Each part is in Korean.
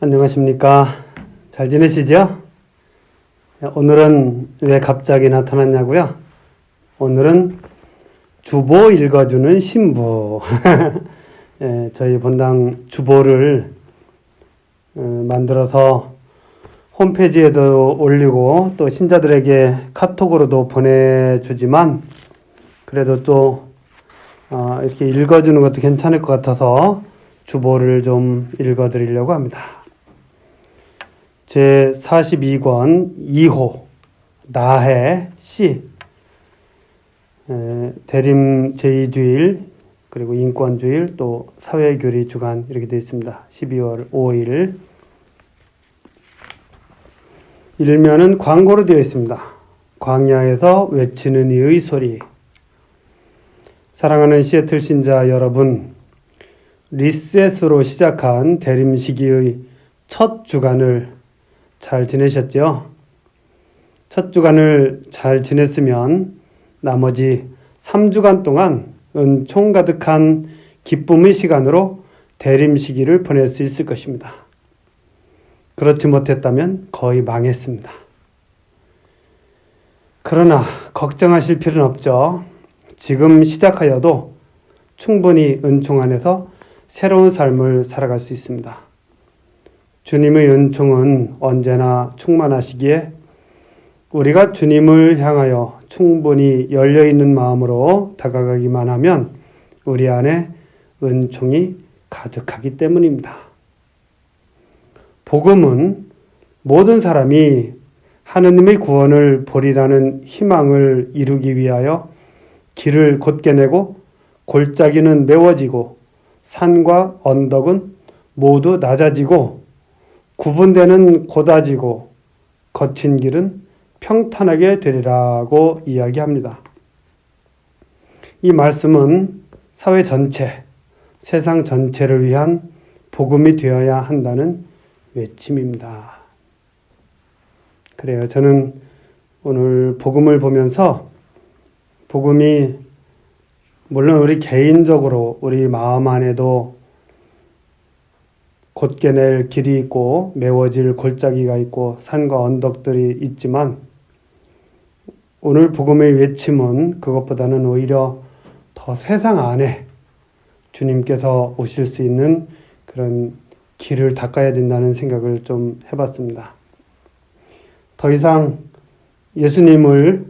안녕하십니까. 잘 지내시죠? 오늘은 왜 갑자기 나타났냐고요? 오늘은 주보 읽어주는 신부. 저희 본당 주보를 만들어서 홈페이지에도 올리고 또 신자들에게 카톡으로도 보내주지만 그래도 또 이렇게 읽어주는 것도 괜찮을 것 같아서 주보를 좀 읽어드리려고 합니다. 제 42권 2호 나해 씨 대림 제2주일 그리고 인권주일 또 사회교리 주간 이렇게 되어 있습니다. 12월 5일 일면은 광고로 되어 있습니다. 광야에서 외치는 이의 소리. 사랑하는 시애틀 신자 여러분, 리셋으로 시작한 대림 시기의 첫 주간을 잘 지내셨죠? 첫 주간을 잘 지냈으면 나머지 3주간 동안 은총 가득한 기쁨의 시간으로 대림 시기를 보낼 수 있을 것입니다. 그렇지 못했다면 거의 망했습니다. 그러나 걱정하실 필요는 없죠. 지금 시작하여도 충분히 은총 안에서 새로운 삶을 살아갈 수 있습니다. 주님의 은총은 언제나 충만하시기에 우리가 주님을 향하여 충분히 열려있는 마음으로 다가가기만 하면 우리 안에 은총이 가득하기 때문입니다. 복음은 모든 사람이 하느님의 구원을 보리라는 희망을 이루기 위하여 길을 곧게 내고 골짜기는 메워지고 산과 언덕은 모두 낮아지고 구분되는 곧아지고 거친 길은 평탄하게 되리라고 이야기합니다. 이 말씀은 사회 전체, 세상 전체를 위한 복음이 되어야 한다는 외침입니다. 그래요. 저는 오늘 복음을 보면서 복음이 물론 우리 개인적으로 우리 마음 안에도 곧게 낼 길이 있고 메워질 골짜기가 있고 산과 언덕들이 있지만 오늘 복음의 외침은 그것보다는 오히려 더 세상 안에 주님께서 오실 수 있는 그런 길을 닦아야 된다는 생각을 좀 해봤습니다. 더 이상 예수님을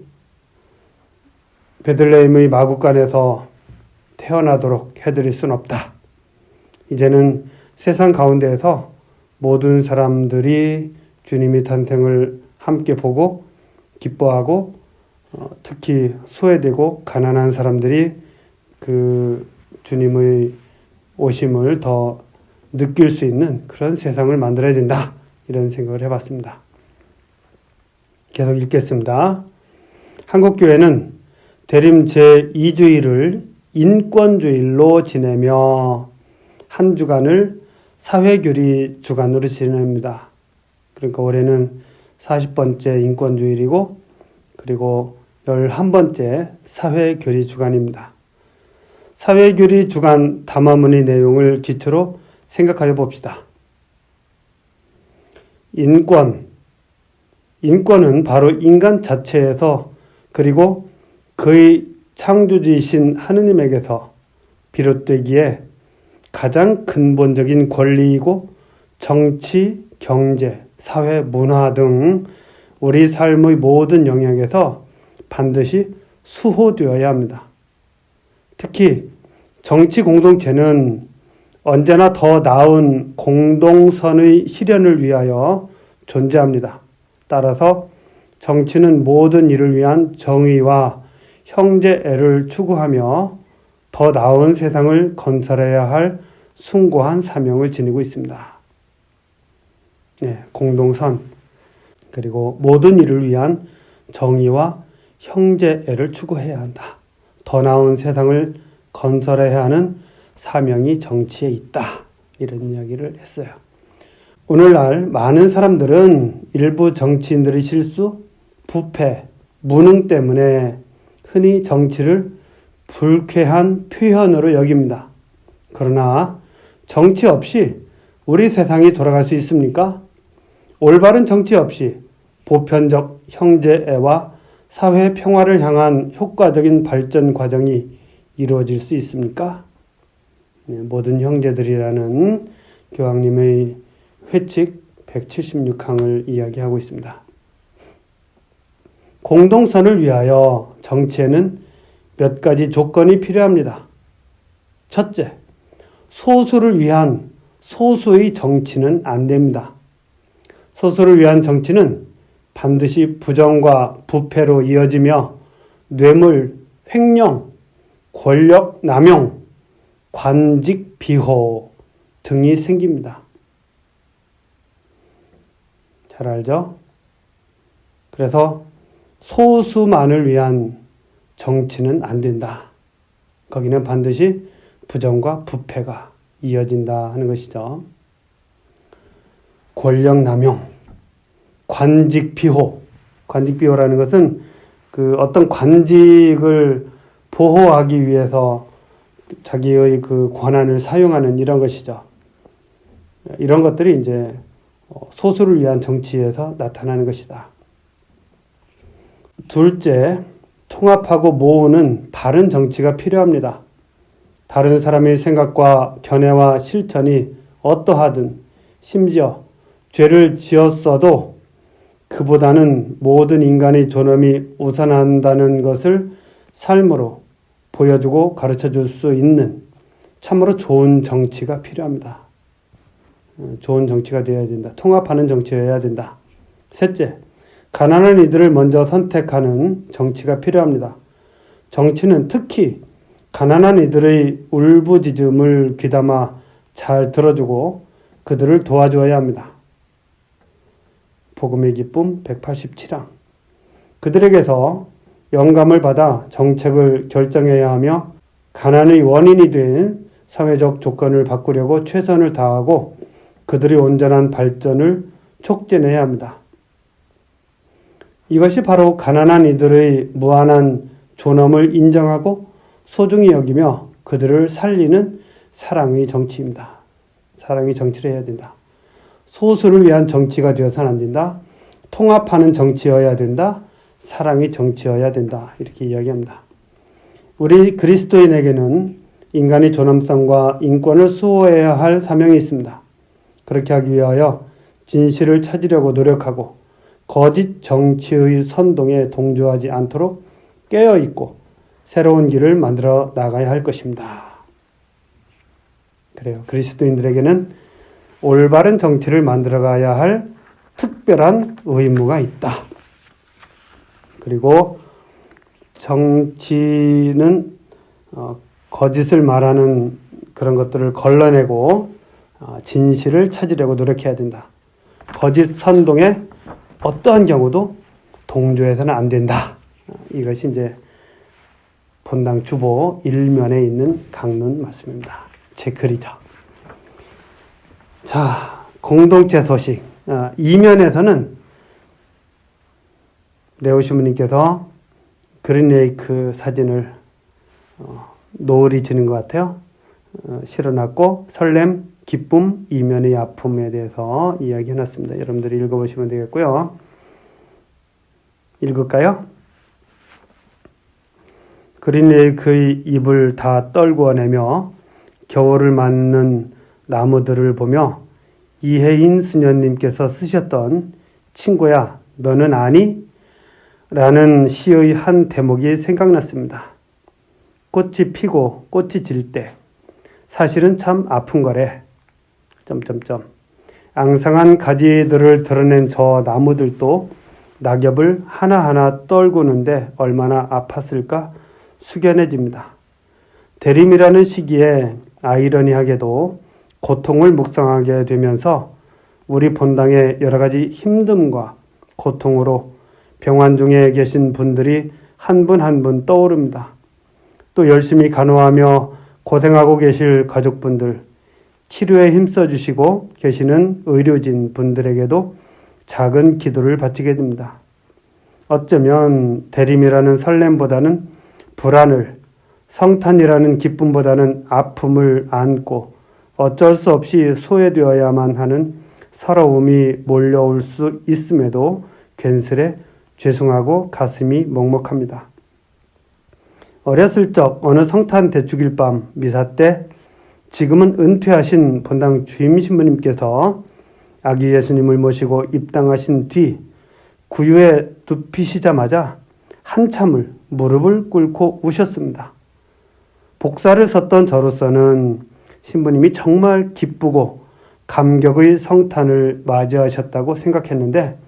베들레헴의 마구간에서 태어나도록 해드릴 수는 없다. 이제는 세상 가운데에서 모든 사람들이 주님의 탄생을 함께 보고 기뻐하고 특히 소외되고 가난한 사람들이 그 주님의 오심을 더 느낄 수 있는 그런 세상을 만들어야 된다. 이런 생각을 해봤습니다. 계속 읽겠습니다. 한국교회는 대림 제2주일을 인권주일로 지내며 한 주간을 사회교리 주간으로 지냅니다. 그러니까 올해는 40번째 인권주일이고 그리고 11번째 사회교리 주간입니다. 사회교리 주간 담화문의 내용을 기초로 생각하여 봅시다. 인권은 바로 인간 자체에서 그리고 그의 창조주이신 하느님에게서 비롯되기에 가장 근본적인 권리이고 정치, 경제, 사회, 문화 등 우리 삶의 모든 영역에서 반드시 수호되어야 합니다. 특히 정치 공동체는 언제나 더 나은 공동선의 실현을 위하여 존재합니다. 따라서 정치는 모든 일을 위한 정의와 형제애를 추구하며 더 나은 세상을 건설해야 할 숭고한 사명을 지니고 있습니다. 공동선 그리고 모든 일을 위한 정의와 형제애를 추구해야 한다. 더 나은 세상을 건설해야 하는 사명이 정치에 있다. 이런 이야기를 했어요. 오늘날 많은 사람들은 일부 정치인들의 실수, 부패, 무능 때문에 흔히 정치를 불쾌한 표현으로 여깁니다. 그러나 정치 없이 우리 세상이 돌아갈 수 있습니까? 올바른 정치 없이 보편적 형제애와 사회 평화를 향한 효과적인 발전 과정이 이루어질 수 있습니까? 모든 형제들이라는 교황님의 회칙 176항을 이야기하고 있습니다. 공동선을 위하여 정치에는 몇 가지 조건이 필요합니다. 첫째, 소수를 위한 소수의 정치는 안 됩니다. 소수를 위한 정치는 반드시 부정과 부패로 이어지며 뇌물, 횡령, 권력 남용, 관직 비호 등이 생깁니다. 잘 알죠? 그래서 소수만을 위한 정치는 안 된다. 거기는 반드시 부정과 부패가 이어진다 하는 것이죠. 권력 남용, 관직 비호. 관직 비호라는 것은 그 어떤 관직을 보호하기 위해서 자기의 그 권한을 사용하는 이런 것이죠. 이런 것들이 이제 소수를 위한 정치에서 나타나는 것이다. 둘째, 통합하고 모으는 바른 정치가 필요합니다. 다른 사람의 생각과 견해와 실천이 어떠하든 심지어 죄를 지었어도 그보다는 모든 인간의 존엄이 우선한다는 것을 삶으로 보여주고 가르쳐줄 수 있는 참으로 좋은 정치가 필요합니다. 좋은 정치가 되어야 된다. 통합하는 정치여야 된다. 셋째, 가난한 이들을 먼저 선택하는 정치가 필요합니다. 정치는 특히 가난한 이들의 울부짖음을 귀담아 잘 들어주고 그들을 도와줘야 합니다. 복음의 기쁨 187항. 그들에게서 영감을 받아 정책을 결정해야 하며 가난의 원인이 된 사회적 조건을 바꾸려고 최선을 다하고 그들의 온전한 발전을 촉진해야 합니다. 이것이 바로 가난한 이들의 무한한 존엄을 인정하고 소중히 여기며 그들을 살리는 사랑의 정치입니다. 사랑의 정치를 해야 된다. 소수를 위한 정치가 되어서는 안 된다. 통합하는 정치여야 된다. 사랑의 정치여야 된다. 이렇게 이야기합니다. 우리 그리스도인에게는 인간의 존엄성과 인권을 수호해야 할 사명이 있습니다. 그렇게 하기 위하여 진실을 찾으려고 노력하고 거짓 정치의 선동에 동조하지 않도록 깨어있고 새로운 길을 만들어 나가야 할 것입니다. 그래요. 그리스도인들에게는 올바른 정치를 만들어가야 할 특별한 의무가 있다. 그리고 정치는 거짓을 말하는 그런 것들을 걸러내고 진실을 찾으려고 노력해야 된다. 거짓 선동에 어떠한 경우도 동조해서는 안 된다. 이것이 이제 본당 주보 1면에 있는 강론 말씀입니다. 제 글이죠. 자, 공동체 소식. 2면에서는 레오 시모님께서 그린레이크 사진을 노을이 지는 것 같아요. 실어놨고 설렘, 기쁨, 이면의 아픔에 대해서 이야기해놨습니다. 여러분들이 읽어보시면 되겠고요. 읽을까요? 그린레이크의 잎을 다 떨구어내며 겨울을 맞는 나무들을 보며 이혜인 수녀님께서 쓰셨던 친구야 너는 아니? 라는 시의 한 대목이 생각났습니다. 꽃이 피고 꽃이 질 때 사실은 참 아픈 거래. 앙상한 가지들을 드러낸 저 나무들도 낙엽을 하나하나 떨구는데 얼마나 아팠을까 숙연해집니다. 대림이라는 시기에 아이러니하게도 고통을 묵상하게 되면서 우리 본당의 여러 가지 힘듦과 고통으로 병환 중에 계신 분들이 한 분 한 분 떠오릅니다. 또 열심히 간호하며 고생하고 계실 가족분들, 치료에 힘써주시고 계시는 의료진 분들에게도 작은 기도를 바치게 됩니다. 어쩌면 대림이라는 설렘보다는 불안을, 성탄이라는 기쁨보다는 아픔을 안고 어쩔 수 없이 소외되어야만 하는 서러움이 몰려올 수 있음에도 괜스레 죄송하고 가슴이 먹먹합니다. 어렸을 적 어느 성탄 대축일 밤 미사 때 지금은 은퇴하신 본당 주임 신부님께서 아기 예수님을 모시고 입당하신 뒤 구유에 눕히시자마자 한참을 무릎을 꿇고 우셨습니다. 복사를 섰던 저로서는 신부님이 정말 기쁘고 감격의 성탄을 맞이하셨다고 생각했는데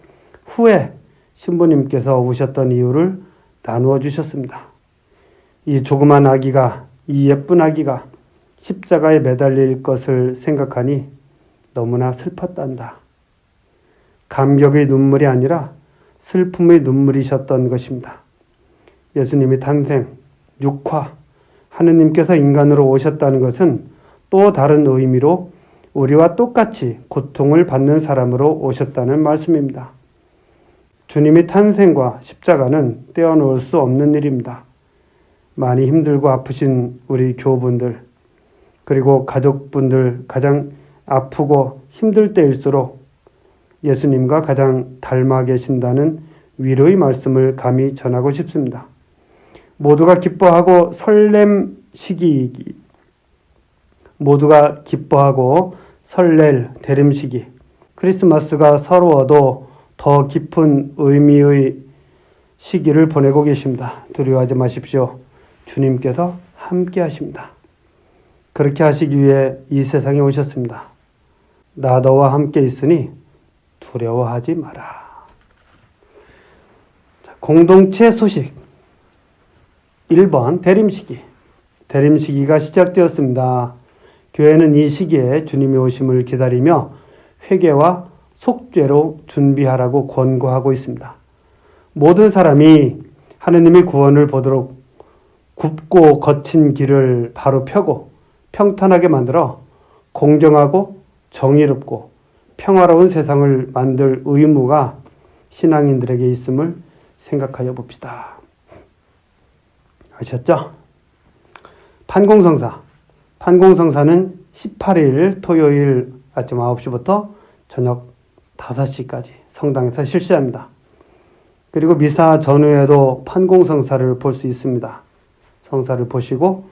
후에 신부님께서 우셨던 이유를 나누어 주셨습니다. 이 조그만 아기가, 이 예쁜 아기가 십자가에 매달릴 것을 생각하니 너무나 슬펐단다. 감격의 눈물이 아니라 슬픔의 눈물이셨던 것입니다. 예수님의 탄생, 육화, 하느님께서 인간으로 오셨다는 것은 또 다른 의미로 우리와 똑같이 고통을 받는 사람으로 오셨다는 말씀입니다. 주님의 탄생과 십자가는 떼어놓을 수 없는 일입니다. 많이 힘들고 아프신 우리 교우분들, 그리고 가족분들 가장 아프고 힘들 때일수록 예수님과 가장 닮아 계신다는 위로의 말씀을 감히 전하고 싶습니다. 모두가 기뻐하고 설렘 시기이기, 모두가 기뻐하고 설렐 대림 시기, 크리스마스가 서러워도 더 깊은 의미의 시기를 보내고 계십니다. 두려워하지 마십시오. 주님께서 함께 하십니다. 그렇게 하시기 위해 이 세상에 오셨습니다. 나 너와 함께 있으니 두려워하지 마라. 공동체 소식 1번 대림시기. 대림시기가 시작되었습니다. 교회는 이 시기에 주님의 오심을 기다리며 회개와 속죄로 준비하라고 권고하고 있습니다. 모든 사람이 하느님의 구원을 보도록 굽고 거친 길을 바로 펴고 평탄하게 만들어 공정하고 정의롭고 평화로운 세상을 만들 의무가 신앙인들에게 있음을 생각하여 봅시다. 아셨죠? 판공성사. 판공성사는 18일 토요일 아침 9시부터 저녁 5시까지 성당에서 실시합니다. 그리고 미사 전후에도 판공성사를 볼 수 있습니다. 성사를 보시고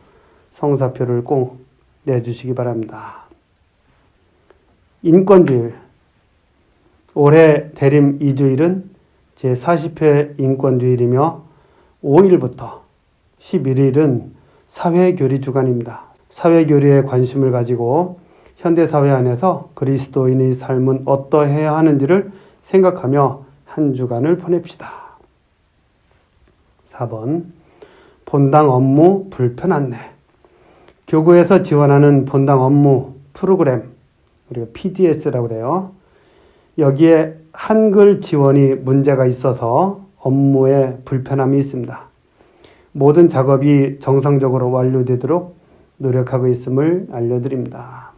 성사표를 꼭 내주시기 바랍니다. 인권주일. 올해 대림 2주일은 제40회 인권주일이며 5일부터 11일은 사회교리 주간입니다. 사회교리에 관심을 가지고 현대사회 안에서 그리스도인의 삶은 어떠해야 하는지를 생각하며 한 주간을 보냅시다. 4번 본당 업무 불편 안내. 교구에서 지원하는 본당 업무 프로그램, 우리가 PDS라고 그래요. 여기에 한글 지원이 문제가 있어서 업무에 불편함이 있습니다. 모든 작업이 정상적으로 완료되도록 노력하고 있음을 알려드립니다.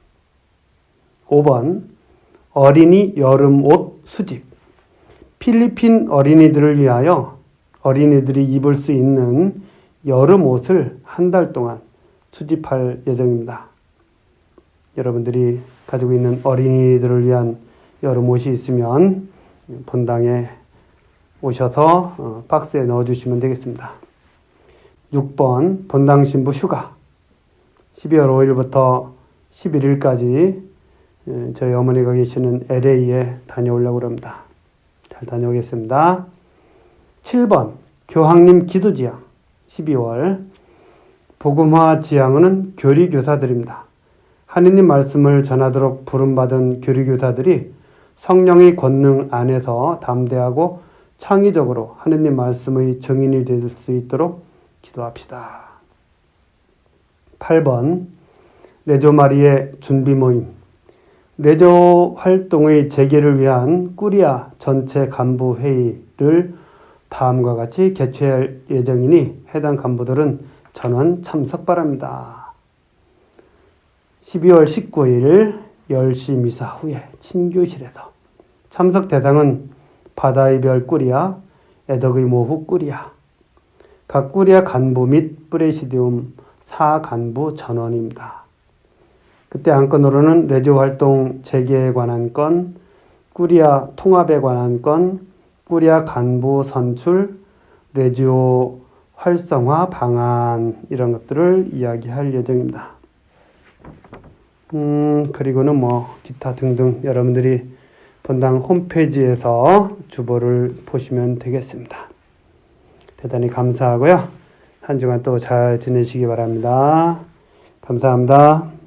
5번 어린이 여름옷 수집. 필리핀 어린이들을 위하여 어린이들이 입을 수 있는 여름옷을 한 달 동안 수집할 예정입니다. 여러분들이 가지고 있는 어린이들을 위한 여름옷이 있으면 본당에 오셔서 박스에 넣어주시면 되겠습니다. 6번 본당 신부 휴가. 12월 5일부터 11일까지 저희 어머니가 계시는 LA에 다녀오려고 합니다. 잘 다녀오겠습니다. 7번 교황님 기도지향. 12월 복음화 지향은 교리교사들입니다. 하느님 말씀을 전하도록 부름받은 교리교사들이 성령의 권능 안에서 담대하고 창의적으로 하느님 말씀의 증인이 될 수 있도록 기도합시다. 8번 레조 마리의 준비 모임. 레조 활동의 재개를 위한 꾸리아 전체 간부 회의를 다음과 같이 개최할 예정이니 해당 간부들은 전원 참석 바랍니다. 12월 19일 10시 미사 후에 친교실에서 참석 대상은 바다의 별 꾸리아, 애덕의 모후 꾸리아, 각 꾸리아 간부 및 프레시디움 4간부 전원입니다. 그때 한 건으로는 레지오 활동 재개에 관한 건, 꾸리아 통합에 관한 건, 꾸리아 간부 선출, 레지오 활성화 방안 이런 것들을 이야기할 예정입니다. 그리고는 뭐 기타 등등 여러분들이 본당 홈페이지에서 주보를 보시면 되겠습니다. 대단히 감사하고요. 한 주간 또 잘 지내시기 바랍니다. 감사합니다.